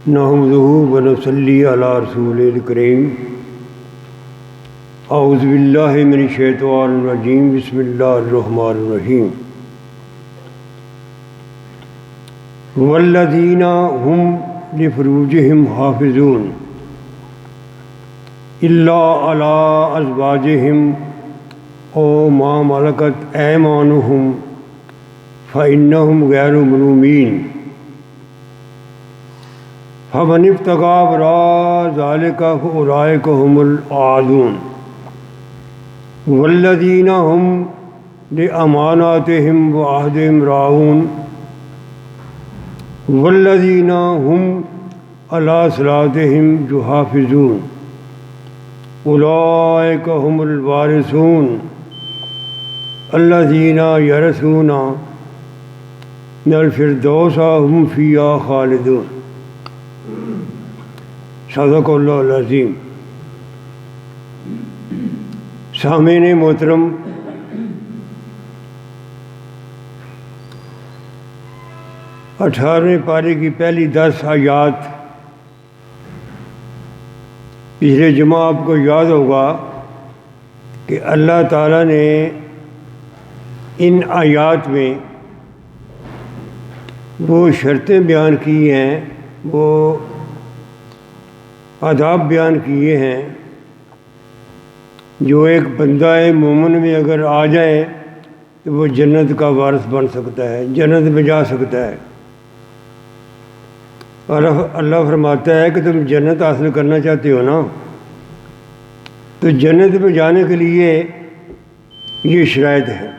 نحمدہ ونصلی علی رسول الکریم اعوذ باللہ من الشیطان الرجیم بسم اللہ الرحمن الرحیم والذین هم لفروجہم حافظون الا علی ازواجہم او ما ملکت ایمانہم فإنہم غیر ملومین فمن ابتغى وراء ذلك فأولئك هم العادون والذين هم لأماناتهم وعهدهم راعون والذين هم على صلاتهم يحافظون أولئك هم الوارثون الذين يرثون الفردوس هم فيها خالدون صدق اللہ العظیم۔ سامعین محترم، اٹھارہویں پارے کی پہلی 10 آیات پچھلے جمعہ آپ کو یاد ہوگا کہ اللہ تعالیٰ نے ان آیات میں وہ شرطیں بیان کی ہیں، وہ آداب بیان کیے ہیں جو ایک بندہ مومن میں اگر آ جائے تو وہ جنت کا وارث بن سکتا ہے، جنت میں جا سکتا ہے۔ اور اللہ فرماتا ہے کہ تم جنت حاصل کرنا چاہتے ہو نا، تو جنت میں جانے کے لیے یہ شرائط ہے۔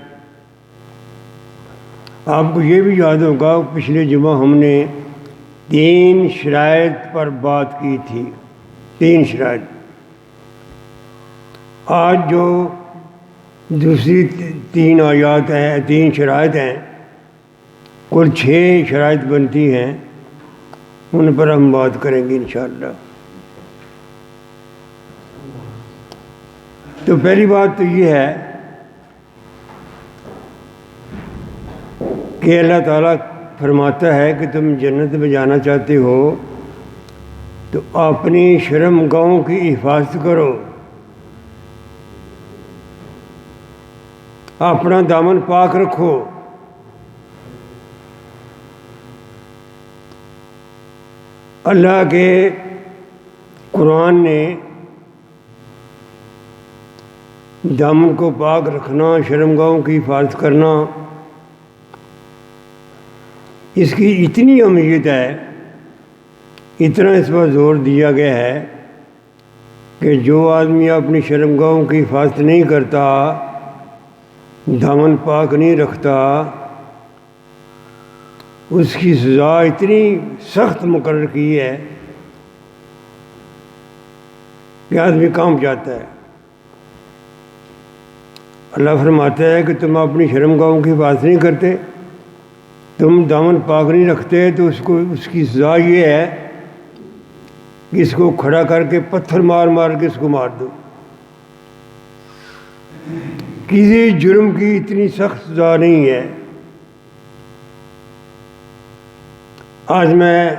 آپ کو یہ بھی یاد ہوگا پچھلے جمعہ ہم نے 3 شرائط پر بات کی تھی، 3 شرائط۔ آج جو دوسری 3 آیات ہیں، 3 شرائط ہیں، کل 6 شرائط بنتی ہیں، ان پر ہم بات کریں گے انشاءاللہ۔ تو پہلی بات تو یہ ہے کہ اللہ تعالیٰ فرماتا ہے کہ تم جنت میں جانا چاہتے ہو تو اپنی شرم گاہوں کی حفاظت کرو، اپنا دامن پاک رکھو۔ اللہ کے قرآن نے دامن کو پاک رکھنا، شرم گاہوں کی حفاظت کرنا، اس کی اتنی اہمیت ہے، اتنا اس پر زور دیا گیا ہے کہ جو آدمی اپنی شرم گاہوں کی حفاظت نہیں کرتا، دامن پاک نہیں رکھتا، اس کی سزا اتنی سخت مقرر کی ہے کہ آدمی کانپ جاتا ہے۔ اللہ فرماتا ہے کہ تم اپنی شرم گاہوں کی حفاظت نہیں کرتے، تم دامن پاک نہیں رکھتے، تو اس کی سزا یہ ہے کہ اس کو کھڑا کر کے پتھر مار مار کے اس کو مار دو۔ کسی جرم کی اتنی سخت سزا نہیں ہے۔ آج میں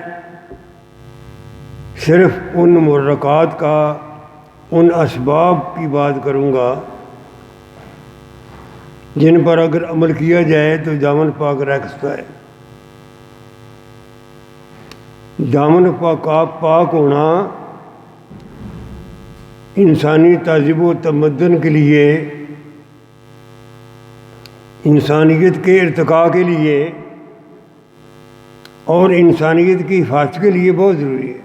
صرف ان محرکات کا، ان اسباب کی بات کروں گا جن پر اگر عمل کیا جائے تو دامن پاک رہ سکتا ہے۔ دامن پاک ہونا انسانی تہذیب و تمدن کے لیے، انسانیت کے ارتقاء کے لیے اور انسانیت کی حفاظت کے لیے بہت ضروری ہے۔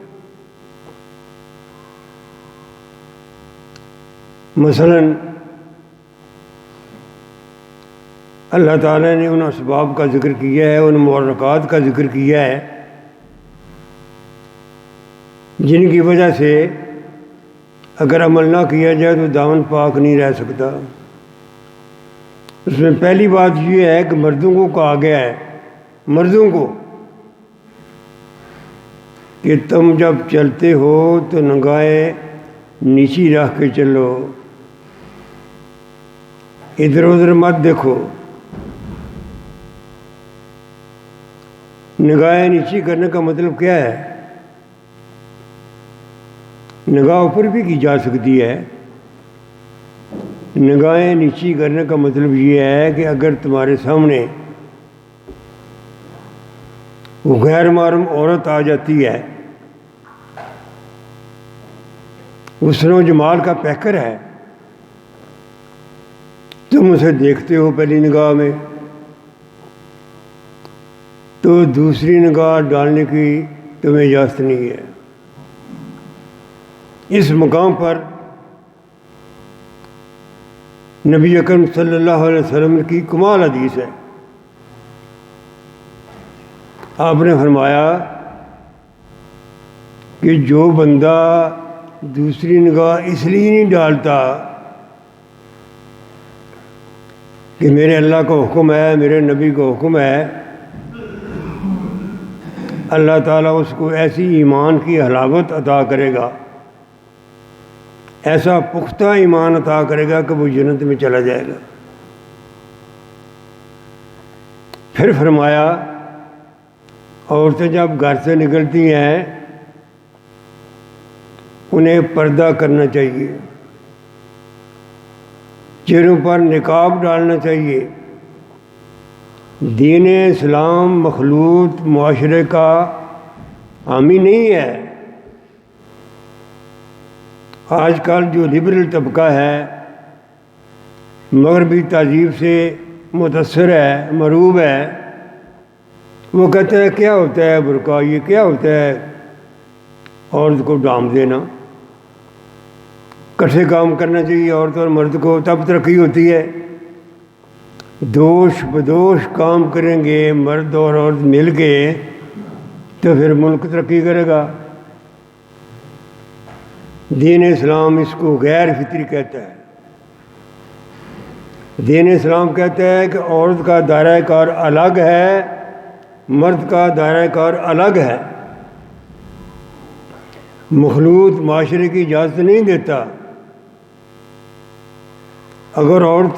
مثلاً اللہ تعالیٰ نے ان اسباب کا ذکر کیا ہے، ان محرکات کا ذکر کیا ہے جن کی وجہ سے اگر عمل نہ کیا جائے تو دامن پاک نہیں رہ سکتا۔ اس میں پہلی بات یہ ہے کہ مردوں کو کہا گیا ہے، مردوں کو، کہ تم جب چلتے ہو تو نگاہیں نیچی رکھ کے چلو، ادھر ادھر مت دیکھو۔ نگاہیں نیچی کرنے کا مطلب کیا ہے؟ نگاہ اوپر بھی کی جا سکتی ہے. نگاہیں نیچی کرنے کا مطلب یہ ہے کہ اگر تمہارے سامنے وہ غیر محرم عورت آ جاتی ہے، حسن و جمال کا پیکر ہے، تم اسے دیکھتے ہو پہلی نگاہ میں، تو دوسری نگاہ ڈالنے کی تمہیں اجازت نہیں ہے. اس مقام پر نبی اکرم صلی اللہ علیہ وسلم کی کمال حدیث ہے. آپ نے فرمایا کہ جو بندہ دوسری نگاہ اس لیے نہیں ڈالتا کہ میرے اللہ کا حکم ہے، میرے نبی کا حکم ہے، اللہ تعالیٰ اس کو ایسی ایمان کی حلاوت عطا کرے گا، ایسا پختہ ایمان عطا کرے گا کہ وہ جنت میں چلا جائے گا. پھر فرمایا عورتیں جب گھر سے نکلتی ہیں انہیں پردہ کرنا چاہیے، چہروں پر نقاب ڈالنا چاہیے. دین اسلام مخلوط معاشرے کا حامی نہیں ہے. آج کل جو لبرل طبقہ ہے، مغربی تہذیب سے متاثر ہے، مرعوب ہے، وہ کہتا ہے کیا ہوتا ہے برقع، یہ کیا ہوتا ہے عورت کو ڈانپ دینا، کٹھے کام کرنا چاہیے عورت اور مرد کو تب ترقی ہوتی ہے. دوش بدوش کام کریں گے مرد اور عورت مل کے تو پھر ملک ترقی کرے گا. دین اسلام اس کو غیر فطری کہتا ہے. دین اسلام کہتا ہے کہ عورت کا دائرۂ کار الگ ہے، مرد کا دائرۂ کار الگ ہے. مخلوط معاشرے کی اجازت نہیں دیتا. اگر عورت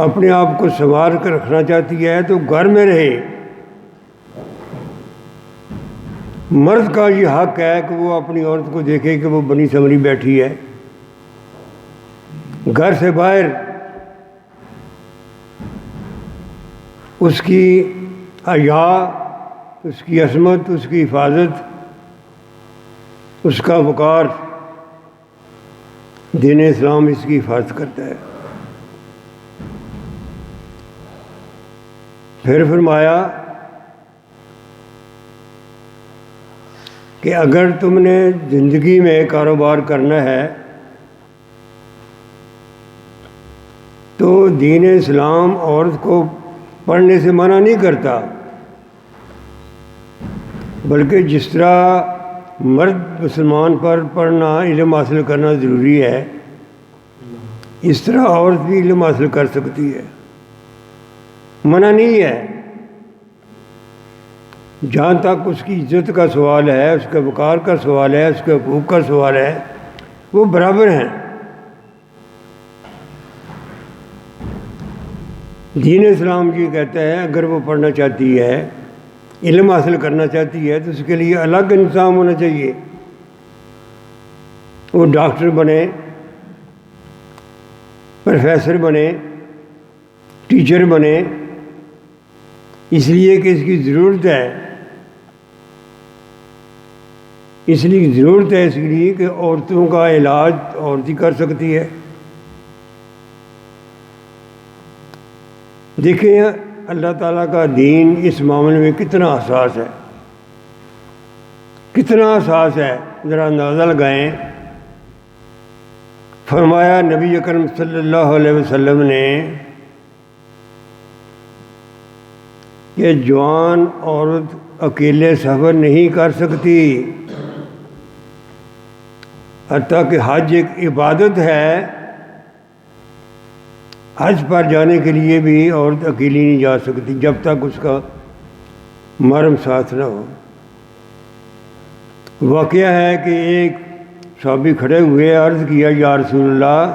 اپنے آپ کو سنوار کر رکھنا چاہتی ہے تو گھر میں رہے. مرد کا یہ حق ہے کہ وہ اپنی عورت کو دیکھے کہ وہ بنی سنوری بیٹھی ہے. گھر سے باہر اس کی حیا، اس کی عصمت، اس کی حفاظت، اس کا وقار، دین اسلام اس کی حفاظت کرتا ہے. پھر فرمایا کہ اگر تم نے زندگی میں کاروبار کرنا ہے تو دین اسلام عورت کو پڑھنے سے منع نہیں کرتا، بلکہ جس طرح مرد مسلمان پر پڑھنا، علم حاصل کرنا ضروری ہے، اس طرح عورت بھی علم حاصل کر سکتی ہے، منع نہیں ہے. جہاں تک اس کی عزت کا سوال ہے، اس کے وقار کا سوال ہے، اس کے حقوق کا سوال ہے، وہ برابر ہیں. دین اسلام یہ کہتا ہے اگر وہ پڑھنا چاہتی ہے، علم حاصل کرنا چاہتی ہے تو اس کے لیے الگ انتظام ہونا چاہیے. وہ ڈاکٹر بنے، پروفیسر بنے، ٹیچر بنے، اس لیے کہ اس کی ضرورت ہے. اس لیے ضرورت ہے اس لیے کہ عورتوں کا علاج عورت ہی کر سکتی ہے. دیکھیں اللہ تعالیٰ کا دین اس معاملے میں کتنا حساس ہے، کتنا حساس ہے، ذرا اندازہ لگائیں. فرمایا نبی اکرم صلی اللہ علیہ وسلم نے کہ جوان عورت اکیلے سفر نہیں کر سکتی، حتیٰ کہ حج ایک عبادت ہے، حج پر جانے کے لیے بھی عورت اکیلی نہیں جا سکتی جب تک اس کا محرم ساتھ نہ ہو. واقعہ ہے کہ ایک صحابی کھڑے ہوئے، عرض کیا یا رسول اللہ،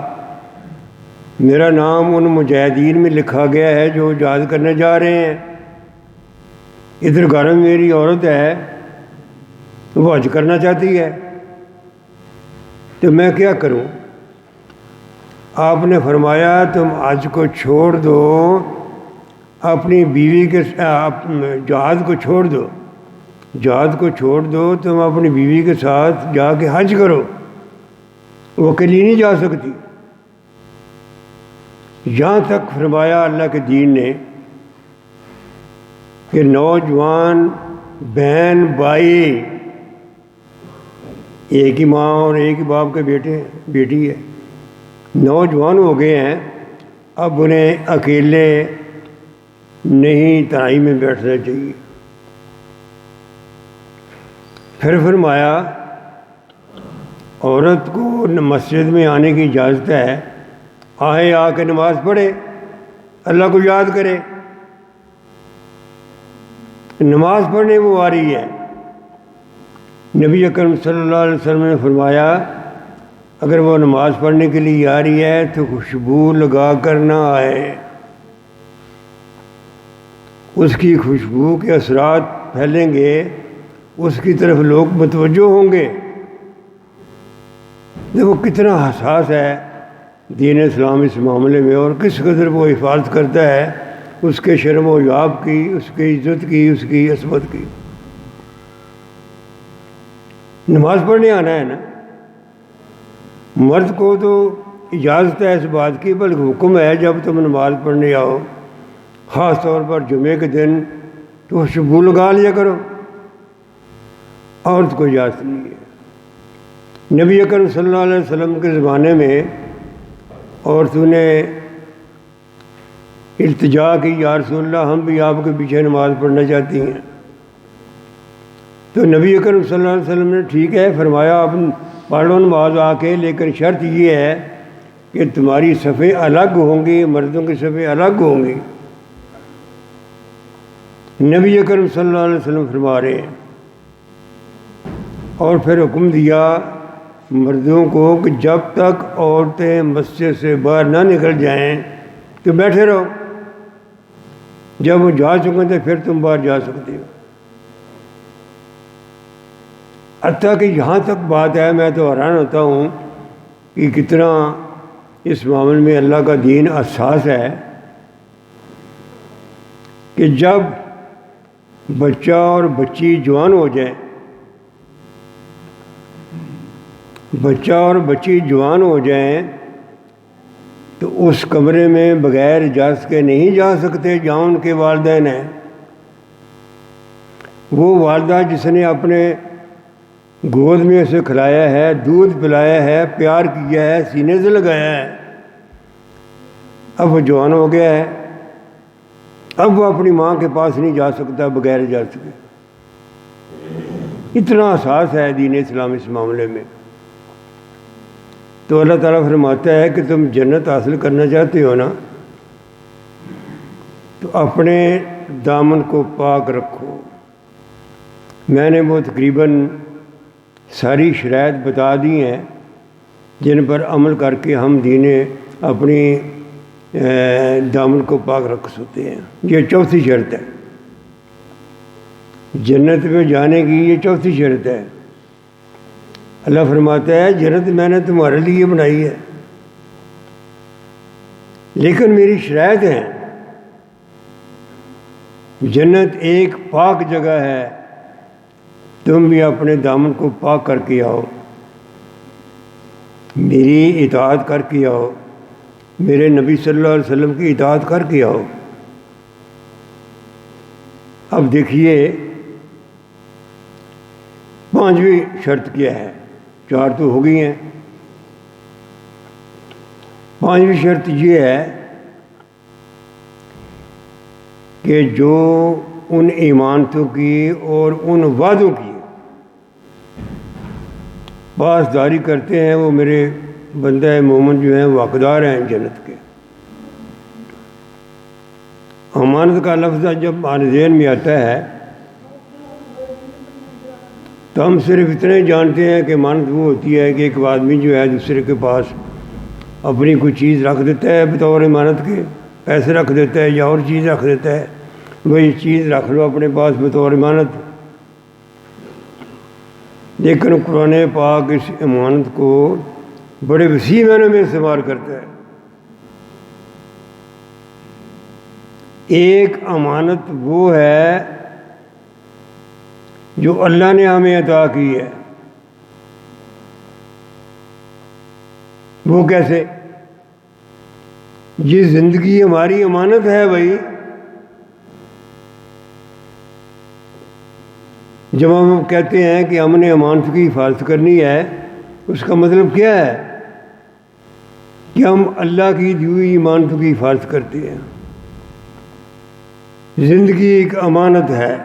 میرا نام ان مجاہدین میں لکھا گیا ہے جو جہاد کرنے جا رہے ہیں، ادھر گھر میں میری عورت ہے وہ حج کرنا چاہتی ہے، تو میں کیا کروں؟ آپ نے فرمایا تم حج کو چھوڑ دو، اپنی بیوی کے جہاد کو چھوڑ دو، جہاد کو چھوڑ دو، تم اپنی بیوی کے ساتھ جا کے حج کرو، وہ اکیلی نہیں جا سکتی۔ یہاں تک فرمایا اللہ کے دین نے کہ نوجوان بہن بھائی، ایک ہی ماں اور ایک ہی باپ کے بیٹی ہے، نوجوان ہو گئے ہیں، اب انہیں اکیلے نہیں تنہائی میں بیٹھنا چاہیے۔ پھر فرمایا عورت کو مسجد میں آنے کی اجازت ہے، آئے، آ کے نماز پڑھے، اللہ کو یاد کرے، نماز پڑھنے وہ آ رہی ہے۔ نبی اکرم صلی اللہ علیہ وسلم نے فرمایا اگر وہ نماز پڑھنے کے لیے آ رہی ہے تو خوشبو لگا کر نہ آئے، اس کی خوشبو کے اثرات پھیلیں گے، اس کی طرف لوگ متوجہ ہوں گے۔ دیکھو کتنا حساس ہے دین اسلام اس معاملے میں، اور کس قدر وہ حفاظت کرتا ہے اس کے شرم و حیاب کی، اس کی عزت کی، اس کی عصمت کی۔ نماز پڑھنے آنا ہے نا، مرد کو تو اجازت ہے اس بات کی، بلکہ حکم ہے جب تم نماز پڑھنے آؤ، خاص طور پر جمعے کے دن، تو خوشبو لگا لیا کرو، عورت کو اجازت نہیں ہے۔ نبی اکرم صلی اللہ علیہ وسلم کے زمانے میں عورتوں نے التجا کی، یا رسول اللہ ہم بھی آپ کے پیچھے نماز پڑھنا چاہتی ہیں، تو نبی اکرم صلی اللہ علیہ وسلم نے ٹھیک ہے فرمایا آپ پڑھ لو نماز آ کے، لیکن شرط یہ ہے کہ تمہاری صفیں الگ ہوں گی، مردوں کی صفیں الگ ہوں گی۔ نبی اکرم صلی اللہ علیہ وسلم فرما رہے ہیں، اور پھر حکم دیا مردوں کو کہ جب تک عورتیں مسجد سے باہر نہ نکل جائیں تو بیٹھے رہو، جب وہ جا چکے تو پھر تم باہر جا سکتے ہو۔ حتیٰ کہ یہاں تک بات ہے، میں تو حیران ہوتا ہوں کہ کتنا اس معاملے میں اللہ کا دین حساس ہے، کہ جب بچہ اور بچی جوان ہو جائے، بچہ اور بچی جوان ہو جائیں تو اس کمرے میں بغیر اجازت کے نہیں جا سکتے جہاں ان کے والدین ہیں۔ وہ والدہ جس نے اپنے گود میں اسے کھلایا ہے، دودھ پلایا ہے، پیار کیا ہے، سینے سے لگایا ہے، اب وہ جوان ہو گیا ہے، اب وہ اپنی ماں کے پاس نہیں جا سکتا بغیر اجازت کے۔ اتنا حساس ہے دین اسلام اس معاملے میں۔ تو اللہ تعالیٰ فرماتا ہے کہ تم جنت حاصل کرنا چاہتے ہو نا، تو اپنے دامن کو پاک رکھو۔ میں نے وہ تقریباً ساری شرائط بتا دی ہیں جن پر عمل کر کے ہم اپنی دامن کو پاک رکھ سکتے ہیں۔ یہ چوتھی شرط ہے، جنت میں جانے کی یہ چوتھی شرط ہے۔ اللہ فرماتا ہے جنت میں نے تمہارے لیے بنائی ہے، لیکن میری شرائط ہیں۔ جنت ایک پاک جگہ ہے، تم بھی اپنے دامن کو پاک کر کے آؤ، میری اطاعت کر کے آؤ، میرے نبی صلی اللہ علیہ وسلم کی اطاعت کر کے آؤ۔ اب دیکھیے پانچویں شرط کیا ہے، چار تو ہو گئی ہیں، پانچویں شرط یہ ہے کہ جو ان ایمانتوں کی اور ان وعدوں کی پاسداری کرتے ہیں وہ میرے بندہ مومن جو ہیں وہ حقدار ہیں جنت کے۔ امانت کا لفظ جب ہمارے ذہن میں آتا ہے تو ہم صرف اتنے جانتے ہیں کہ امانت وہ ہوتی ہے کہ ایک آدمی جو ہے دوسرے کے پاس اپنی کوئی چیز رکھ دیتا ہے بطور امانت کے، پیسے رکھ دیتا ہے یا اور چیز رکھ دیتا ہے، وہی چیز رکھ لو اپنے پاس بطور امانت۔ لیکن قرآن پاک اس امانت کو بڑے وسیع معنوں میں استعمال کرتا ہے۔ ایک امانت وہ ہے جو اللہ نے ہمیں عطا کی ہے۔ وہ کیسے؟ یہ زندگی ہماری امانت ہے بھائی۔ جب ہم کہتے ہیں کہ ہم نے امانت کی حفاظت کرنی ہے، اس کا مطلب کیا ہے؟ کہ ہم اللہ کی دی ہوئی امانت کی حفاظت کرتے ہیں۔ زندگی ایک امانت ہے،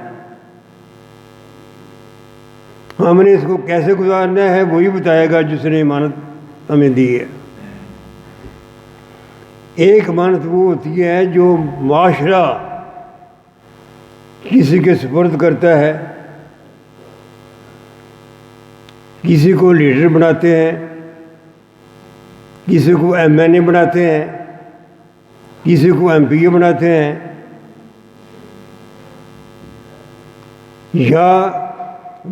ہم نے اس کو کیسے گزارنا ہے وہی بتائے گا جس نے امانت ہمیں دی ہے۔ ایک امانت وہ ہوتی ہے جو معاشرہ کسی کے سپرد کرتا ہے، کسی کو لیڈر بناتے ہیں، کسی کو ایم این اے بناتے ہیں، کسی کو ایم پی اے بناتے ہیں، یا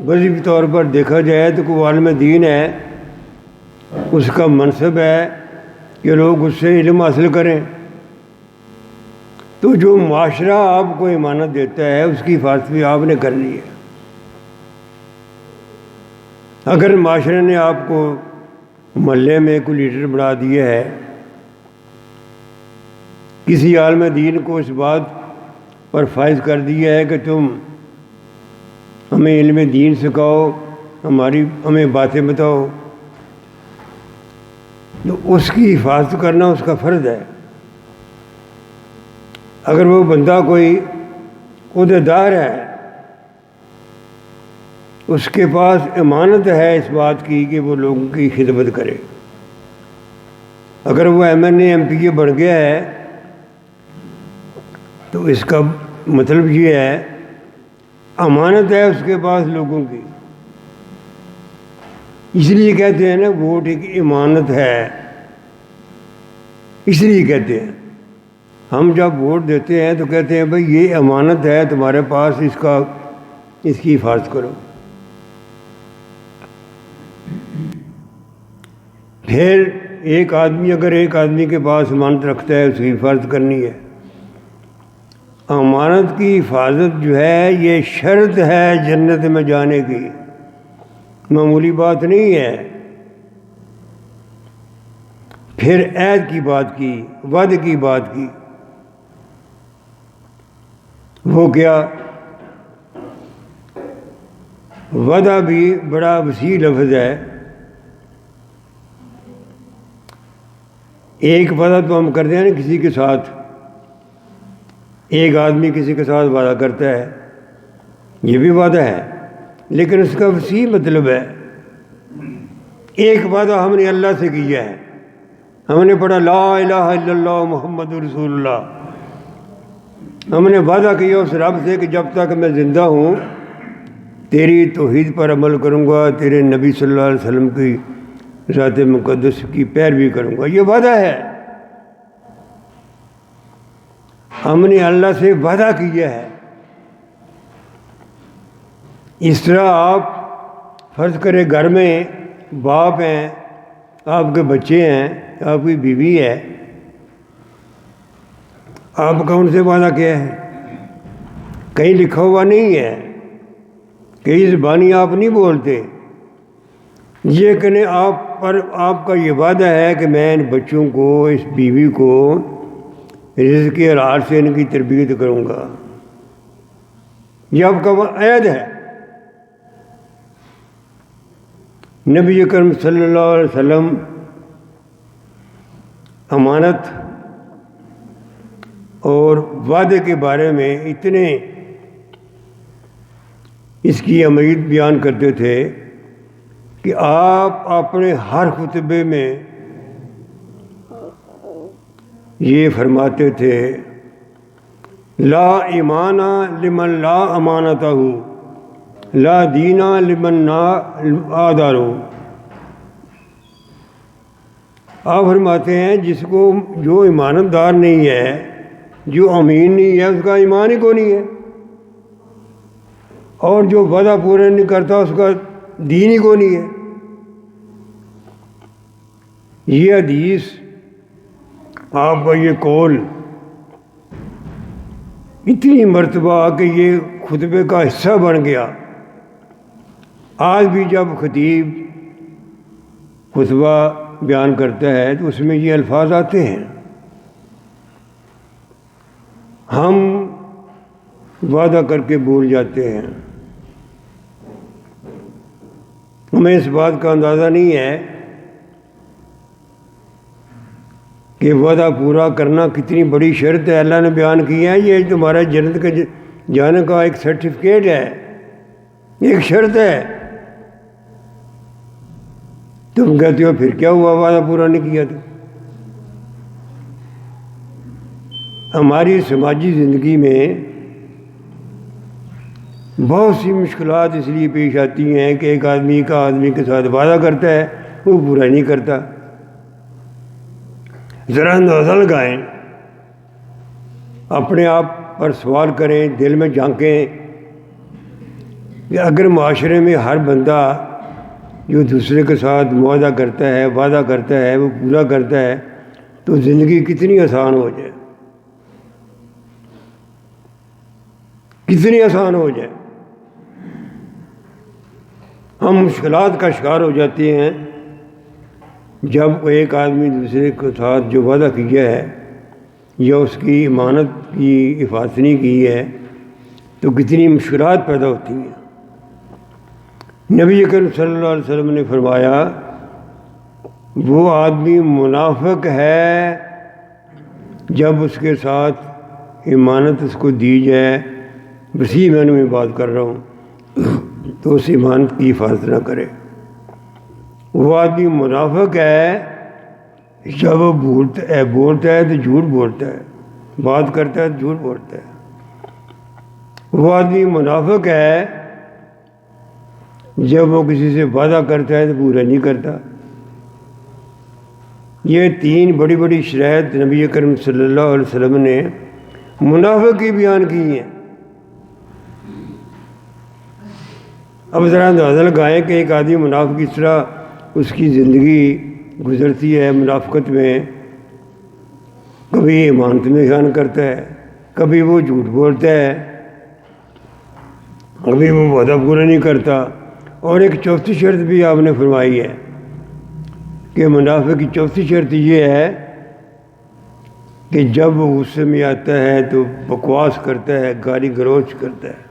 وظیفی طور پر دیکھا جائے تو کوئی عالم دین ہے، اس کا منصب ہے کہ لوگ اس سے علم حاصل کریں۔ تو جو معاشرہ آپ کو امانت دیتا ہے اس کی حفاظت بھی آپ نے کرنی ہے۔ اگر معاشرے نے آپ کو محلے میں کوئی لیڈر بنا دیا ہے، کسی عالم دین کو اس بات پر فائز کر دیا ہے کہ تم ہمیں علم دین سکھاؤ، ہمیں باتیں بتاؤ، تو اس کی حفاظت کرنا اس کا فرض ہے۔ اگر وہ بندہ کوئی عہدیدار ہے، اس کے پاس امانت ہے اس بات کی کہ وہ لوگوں کی خدمت کرے۔ اگر وہ M N A M P A بن گیا ہے تو اس کا مطلب یہ ہے امانت ہے اس کے پاس لوگوں کی۔ اس لیے کہتے ہیں نا ووٹ ایک امانت ہے، اس لیے کہتے ہیں ہم جب ووٹ دیتے ہیں تو کہتے ہیں بھائی یہ امانت ہے تمہارے پاس، اس کی حفاظت کرو۔ پھر ایک آدمی اگر ایک آدمی کے پاس امانت رکھتا ہے اس کی حفاظت کرنی ہے۔ امانت کی حفاظت جو ہے یہ شرط ہے جنت میں جانے کی، معمولی بات نہیں ہے۔ پھر عہد کی بات کی، وعدے کی بات کی، وہ کیا؟ وعدہ بھی بڑا وسیع لفظ ہے۔ ایک وعدہ تو ہم کرتے ہیں نا کسی کے ساتھ، ایک آدمی کسی کے ساتھ وعدہ کرتا ہے، یہ بھی وعدہ ہے، لیکن اس کا وسیع مطلب ہے۔ ایک وعدہ ہم نے اللہ سے کیا ہے، ہم نے پڑھا لا الہ الا اللہ محمد رسول اللہ، ہم نے وعدہ کیا اس رب سے کہ جب تک میں زندہ ہوں تیری توحید پر عمل کروں گا، تیرے نبی صلی اللہ علیہ وسلم کی ذات مقدس کی پیروی کروں گا، یہ وعدہ ہے۔ ہم نے اللہ سے وعدہ کیا ہے۔ اس طرح آپ فرض کریں گھر میں باپ ہیں، آپ کے بچے ہیں، آپ کی بیوی ہے، آپ کا ان سے وعدہ کیا ہے؟ کہیں لکھا ہوا نہیں ہے، کئی زبانی آپ نہیں بولتے، یہ کہنے آپ کا یہ وعدہ ہے کہ میں ان بچوں کو، اس بیوی کو رزق کے حلال سے ان کی تربیت کروں گا، یہ آپ کا عہد ہے۔ نبی اکرم صلی اللہ علیہ وسلم امانت اور وعدے کے بارے میں اتنے اس کی اہمیت بیان کرتے تھے کہ آپ اپنے ہر خطبے میں یہ فرماتے تھے لا ایمان لمن لا امانتہ لا دین لمن لا آدارو۔ آپ فرماتے ہیں جس کو جو ایمانت دار نہیں ہے، جو امین نہیں ہے، اس کا ایمان ہی کو نہیں ہے، اور جو وعدہ پورے نہیں کرتا اس کا دین ہی کو نہیں ہے۔ یہ حدیث آپ کا یہ قول اتنی مرتبہ کہ یہ خطبے کا حصہ بن گیا۔ آج بھی جب خطیب خطبہ بیان کرتا ہے تو اس میں یہ الفاظ آتے ہیں۔ ہم وعدہ کر کے بھول جاتے ہیں، ہمیں اس بات کا اندازہ نہیں ہے کہ وعدہ پورا کرنا کتنی بڑی شرط ہے۔ اللہ نے بیان کیا ہے یہ تمہارا جنت کے جانے کا ایک سرٹیفکیٹ ہے، ایک شرط ہے۔ تم کہتے ہو پھر کیا ہوا، وعدہ پورا نہیں کیا تو؟ ہماری سماجی زندگی میں بہت سی مشکلات اس لیے پیش آتی ہیں کہ ایک آدمی کے ساتھ وعدہ کرتا ہے، وہ پورا نہیں کرتا۔ ذرا اندازہ لگائیں، اپنے آپ پر سوال کریں، دل میں جھانکیں کہ اگر معاشرے میں ہر بندہ جو دوسرے کے ساتھ معاہدہ کرتا ہے، وعدہ کرتا ہے، وہ پورا کرتا ہے تو زندگی کتنی آسان ہو جائے، کتنی آسان ہو جائے۔ ہم مشکلات کا شکار ہو جاتے ہیں جب ایک آدمی دوسرے کے ساتھ جو وعدہ کیا ہے یا اس کی امانت کی حفاظت نہیں کی ہے تو کتنی مشکلات پیدا ہوتی ہیں۔ نبی کریم صلی اللہ علیہ وسلم نے فرمایا وہ آدمی منافق ہے جب اس کے ساتھ امانت اس کو دی جائے، وسیع معنی میں بات کر رہا ہوں، تو اس امانت کی حفاظت نہ کرے۔ وہ آدمی منافق ہے جب وہ بولتا ہے تو جھوٹ بولتا ہے، بات کرتا ہے تو جھوٹ بولتا ہے۔ وہ آدمی منافق ہے جب وہ کسی سے وعدہ کرتا ہے تو پورا نہیں کرتا۔ یہ تین بڑی بڑی شرائط نبی کریم صلی اللہ علیہ وسلم نے منافق کی بیان کی ہیں۔ اب ذرا اندازہ لگائیں کہ ایک آدمی منافق کس طرح اس کی زندگی گزرتی ہے منافقت میں۔ کبھی امانت میں خیانت کرتا ہے، کبھی وہ جھوٹ بولتا ہے، کبھی وہ وعدہ پورا نہیں کرتا۔ اور ایک چوتھی شرط بھی آپ نے فرمائی ہے کہ منافق کی چوتھی شرط یہ ہے کہ جب وہ غصے میں آتا ہے تو بکواس کرتا ہے، گالی گلوچ کرتا ہے۔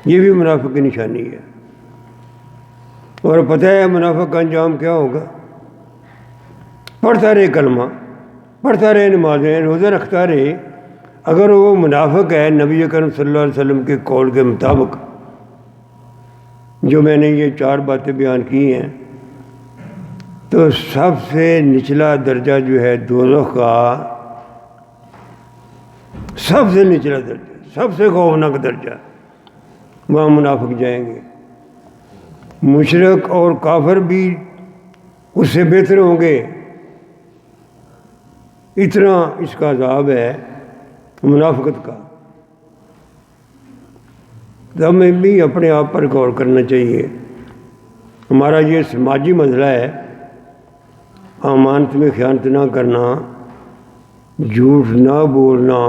یہ بھی منافق کی نشانی ہے۔ اور پتہ ہے منافق کا انجام کیا ہوگا؟ پڑھتا رہے کلمہ، پڑھتا رہے نمازیں، روزہ رکھتا رہے، اگر وہ منافق ہے نبی کریم صلی اللہ علیہ وسلم کے قول کے مطابق، جو میں نے یہ 4 باتیں بیان کی ہیں، تو سب سے نچلا درجہ جو ہے دوزخ کا، سب سے نچلا درجہ، سب سے خوفناک درجہ، وہاں منافق جائیں گے۔ مشرک اور کافر بھی اس سے بہتر ہوں گے، اتنا اس کا عذاب ہے منافقت کا۔ تو ہمیں بھی اپنے آپ پر غور کرنا چاہیے۔ ہمارا یہ سماجی مسئلہ ہے، امانت میں خیانت نہ کرنا، جھوٹ نہ بولنا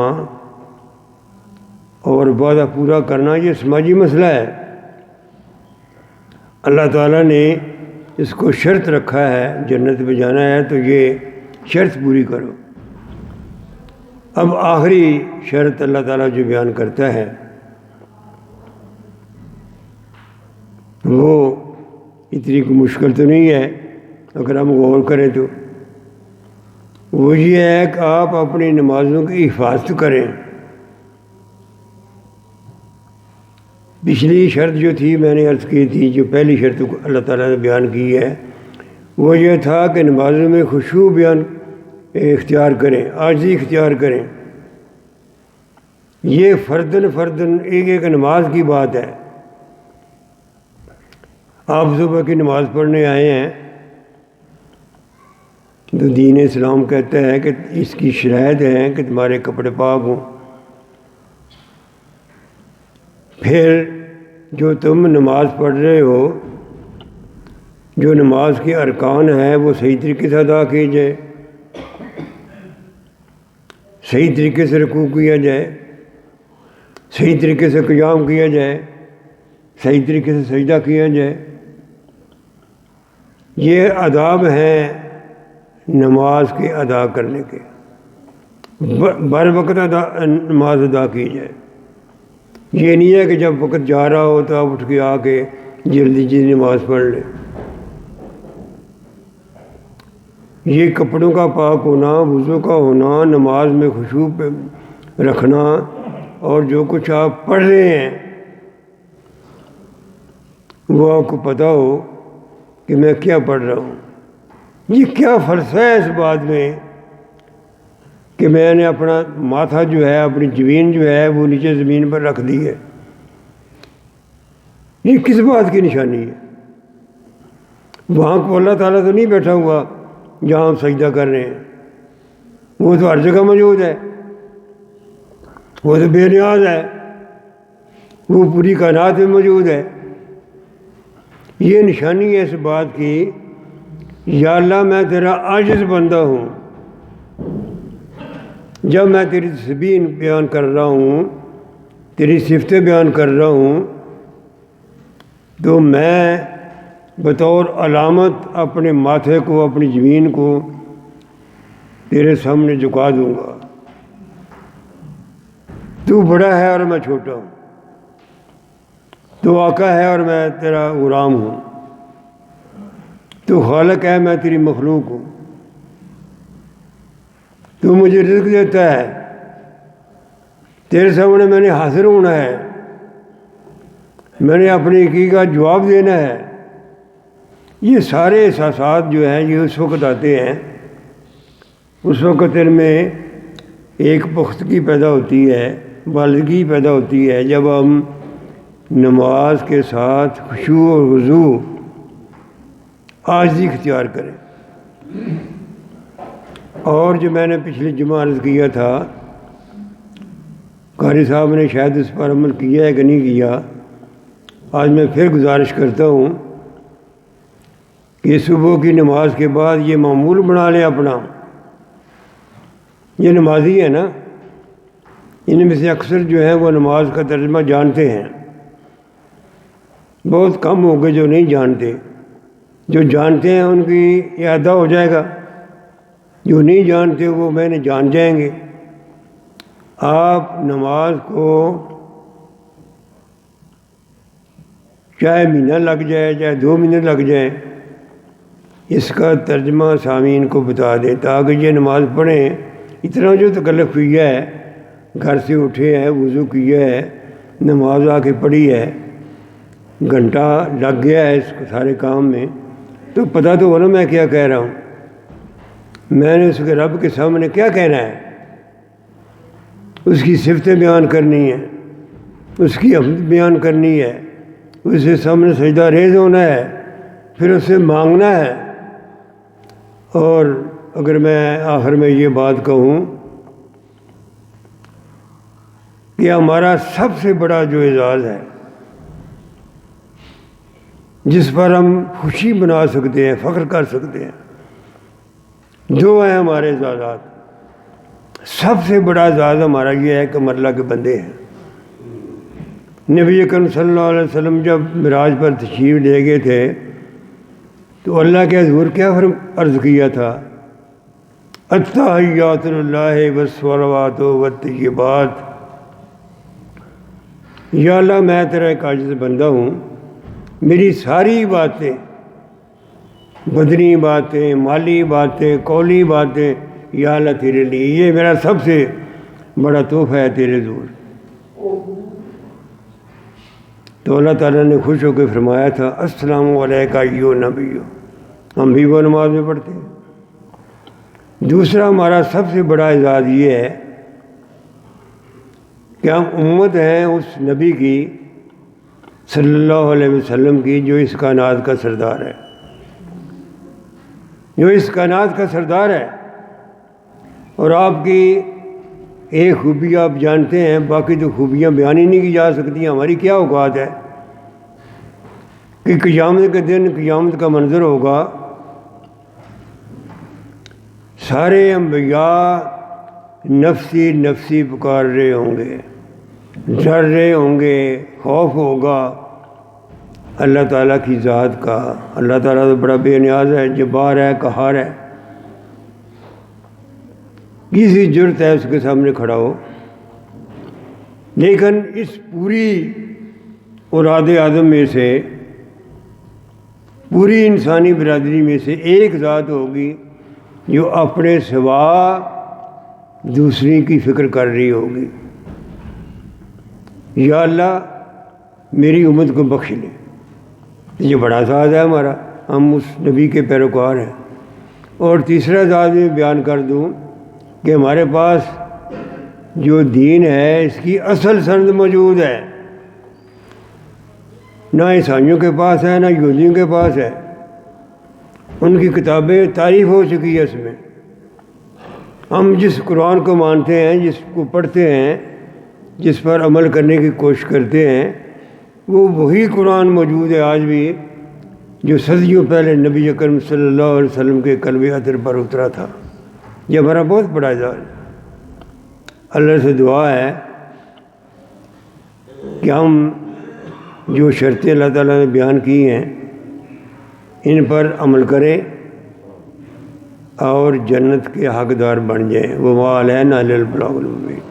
اور وعدہ پورا کرنا، یہ سماجی مسئلہ ہے۔ اللہ تعالیٰ نے اس کو شرط رکھا ہے، جنت میں جانا ہے تو یہ شرط پوری کرو۔ اب آخری شرط اللہ تعالیٰ جو بیان کرتا ہے وہ اتنی مشکل تو نہیں ہے اگر ہم غور کریں تو، وہ یہ ہے کہ آپ اپنی نمازوں کی حفاظت کریں۔ پچھلی شرط جو تھی میں نے عرض کی تھی، جو پہلی شرط اللہ تعالیٰ نے بیان کی ہے وہ یہ تھا کہ نمازوں میں خشوع بیان اختیار کریں، عاجزی اختیار کریں۔ یہ فرداً ایک ایک نماز کی بات ہے۔ آپ صبح کی نماز پڑھنے آئے ہیں تو دین اسلام کہتا ہے کہ اس کی شرائط ہے کہ تمہارے کپڑے پاک ہوں۔ پھر جو تم نماز پڑھ رہے ہو جو نماز کے ارکان ہیں وہ صحیح طریقے سے ادا کیے جائے، صحیح طریقے سے رکوع کیا جائے، صحیح طریقے سے قیام کیا جائے، صحیح طریقے سے سجدہ کیا جائے۔ یہ آداب ہیں نماز کے ادا کرنے کے، بر وقت نماز ادا کی جائے۔ یہ نہیں ہے کہ جب وقت جا رہا ہو تو آپ اٹھ کے آ کے جلدی جلدی نماز پڑھ لیں۔ یہ کپڑوں کا پاک ہونا، وضو کا ہونا، نماز میں خشوع پہ رکھنا، اور جو کچھ آپ پڑھ رہے ہیں وہ آپ کو پتہ ہو کہ میں کیا پڑھ رہا ہوں۔ یہ کیا فلسفہ ہے اس بات میں کہ میں نے اپنا ماتھا جو ہے، اپنی جبین جو ہے وہ نیچے زمین پر رکھ دی ہے؟ یہ کس بات کی نشانی ہے؟ وہاں کو اللہ تعالیٰ تو نہیں بیٹھا ہوا جہاں ہم سجدہ کر رہے ہیں، وہ تو ہر جگہ موجود ہے، وہ تو بے نیاز ہے، وہ پوری کائنات میں موجود ہے۔ یہ نشانی ہے اس بات کی، یا اللہ میں تیرا عاجز بندہ ہوں، جب میں تیری تسبیح بیان کر رہا ہوں، تیری صفتیں بیان کر رہا ہوں، تو میں بطور علامت اپنے ماتھے کو، اپنی زمین کو تیرے سامنے جھکا دوں گا۔ تو بڑا ہے اور میں چھوٹا ہوں، تو آقا ہے اور میں تیرا غلام ہوں، تو خالق ہے میں تیری مخلوق ہوں، تو مجھے رزق دیتا ہے، تیرے سامنے میں نے حاضر ہونا ہے، میں نے اپنی حقیقت کا جواب دینا ہے۔ یہ سارے احساسات جو ہیں یہ اس وقت آتے ہیں، اس وقت ان میں ایک پختگی پیدا ہوتی ہے، بالغی پیدا ہوتی ہے، جب ہم نماز کے ساتھ خشوع اور خضوع عاجزی اختیار کریں۔ اور جو میں نے پچھلی جمعہ عرض کیا تھا، قاری صاحب نے شاید اس پر عمل کیا ہے کہ نہیں کیا، آج میں پھر گزارش کرتا ہوں کہ صبح کی نماز کے بعد یہ معمول بنا لیں اپنا۔ یہ نمازی ہے نا، ان میں سے اکثر جو ہیں وہ نماز کا ترجمہ جانتے ہیں، بہت کم ہو گئے جو نہیں جانتے۔ جو جانتے ہیں ان کی اعادہ ہو جائے گا، جو نہیں جانتے وہ میں نے جان جائیں گے۔ آپ نماز کو چاہے مہینہ لگ جائے، چاہے 2 مہینے لگ جائیں، اس کا ترجمہ سامعین کو بتا دیں تاکہ یہ نماز پڑھیں۔ اتنا جو تکلف کیا ہے، گھر سے اٹھے ہیں، وضو کیا ہے، نماز آ کے پڑھی ہے، گھنٹہ لگ گیا ہے اس سارے کام میں، تو پتہ تو ہونا میں کیا کہہ رہا ہوں، میں نے اس کے رب کے سامنے کیا کہنا ہے، اس کی صفتیں بیان کرنی ہیں، اس کی حمد بیان کرنی ہے، اسے سامنے سجدہ ریز ہونا ہے، پھر اس سے مانگنا ہے۔ اور اگر میں آخر میں یہ بات کہوں کہ ہمارا سب سے بڑا جو اعزاز ہے، جس پر ہم خوشی بنا سکتے ہیں، فخر کر سکتے ہیں، جو ہیں ہمارے اعزازات، سب سے بڑا اعزاز ہمارا یہ ہے کہ ہم اللہ کے بندے ہیں۔ نبی اکرم صلی اللہ علیہ وسلم جب معراج پر تشریف لے گئے تھے تو اللہ کے حضور کیا عرض کیا تھا؟ التحیات للہ والصلوات والطیبات، یا اللہ میں تیرا ایک عاجز بندہ ہوں، میری ساری باتیں، بدنی باتیں، مالی باتیں، قولی باتیں، یا اللہ تیرے لیے، یہ میرا سب سے بڑا تحفہ ہے تیرے حضور۔ تو اللہ تعالیٰ نے خوش ہو کے فرمایا تھا السلام علیکہ ایھا النبی، ہم بھی وہ نماز میں پڑھتے ہیں۔ دوسرا ہمارا سب سے بڑا اعزاز یہ ہے کہ ہم امت ہیں اس نبی کی صلی اللہ علیہ وسلم کی جو اس کائنات کا سردار ہے، جو اس کائنات کا سردار ہے۔ اور آپ کی ایک خوبی آپ جانتے ہیں، باقی تو خوبیاں بیان ہی نہیں کی جا سکتی، ہماری کیا اوقات ہے کہ قیامت کے دن قیامت کا منظر ہوگا، سارے انبیاء نفسی نفسی پکار رہے ہوں گے، ڈر رہے ہوں گے، خوف ہوگا اللہ تعالیٰ کی ذات کا۔ اللہ تعالیٰ تو بڑا بے نیاز ہے، جبار ہے، قہار ہے، کسی جرت ہے اس کے سامنے کھڑا ہو؟ لیکن اس پوری اولاد آدم میں سے، پوری انسانی برادری میں سے ایک ذات ہوگی جو اپنے سوا دوسری کی فکر کر رہی ہوگی، یا اللہ میری امت کو بخش لے۔ یہ بڑا ذات ہے ہمارا، ہم اس نبی کے پیروکار ہیں۔ اور تیسرا ذات میں بیان کر دوں کہ ہمارے پاس جو دین ہے اس کی اصل سند موجود ہے، نہ عیسائیوں کے پاس ہے نہ یہودیوں کے پاس ہے، ان کی کتابیں تعریف ہو چکی ہے اس میں۔ ہم جس قرآن کو مانتے ہیں، جس کو پڑھتے ہیں، جس پر عمل کرنے کی کوشش کرتے ہیں، وہ وہی قرآن موجود ہے آج بھی جو صدیوں پہلے نبی اکرم صلی اللہ علیہ وسلم کے قلب اطہر پر اترا تھا۔ یہ ہمارا بہت بڑا اعزاز ہے۔ اللہ سے دعا ہے کہ ہم جو شرطیں اللہ تعالیٰ نے بیان کی ہیں ان پر عمل کریں اور جنت کے حقدار بن جائیں۔ وما علینا الا البلاغ المبین۔